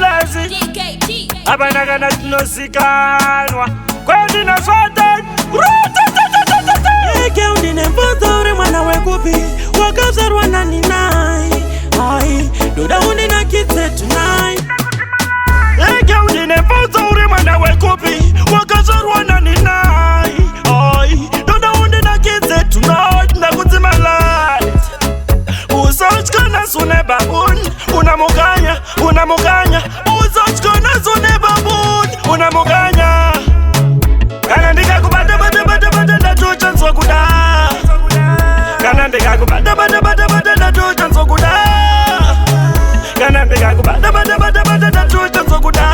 lazy DKT. abanakana tinosikanwa kwendinaswata eke undinemvudza uri mwana wekupi wakazvarwa nani nai ai ndoda undinakidze tonight eke undinemvudza uri mwana wekupi wakazvarwa nani nai ai ndoda undinakidze tonight ndakudzima light uzotyana sune babun una Mukanya uzotyana sune babun una Mukanya kana ndikakubatabata ndatocha nzokuda kana ndikakubatabata ndatocha nzokuda kana ndikakubatabata ndatocha nzokuda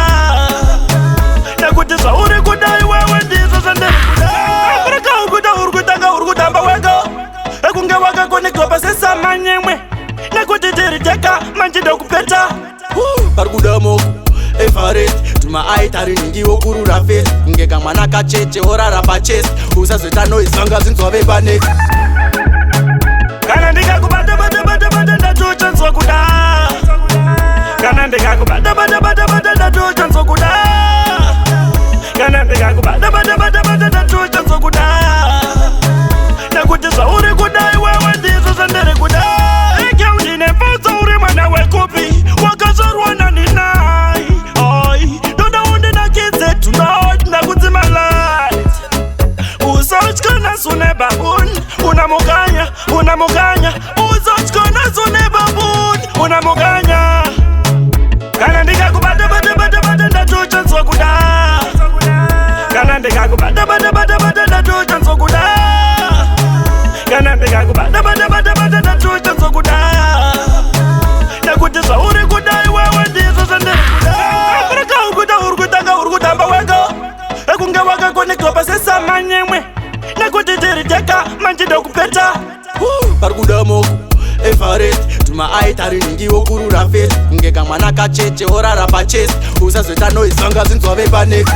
ndakuti zvauri kudai wewe ndizvo zvandikuda urikuda urikutanga urikutamba wega ekunge wakakonekwa pasesamanyemwe nekuti tiriteka manjida kupeta parikuda moko evareti tumaaitari ningiwo kurura fesi kunge kamwana kacheche orara pachesi usazoita noizvanga zinzwave paneki kana ndikakubatabata ndatocha nzokuda kana ndikakubatabata ndatocha nzokuda kana ndikakubatabata ndatocha nzokuda nakuti zvauri kudai wewe ndizvo zvandiri kuda eke undinemvudza uri mwana wekupi wakazvarwa nani nai ai ndoda undinakidze tonight ndakudzima light uzotyana sune babun una Mukanya uzotyana sune babun una Mukanya kana ndikakubatabata ndatocha nzokuda kana ndikakubatabata ndatocha nzokuda kana ndikakubatabata ndatocha nzokuda ndakuti zvauri kudai wewe ndizvo zvandikuda urikutanga urikutamba wega ekunge wakakonekwa pasesamanyemwe nekuti tiriteka manjida kupeta parikuda moko evareti tumaaitari ningiwo kurura fesi kunge kamwana kacheche orara pachesi usazoita noizvanga zinzwave paneki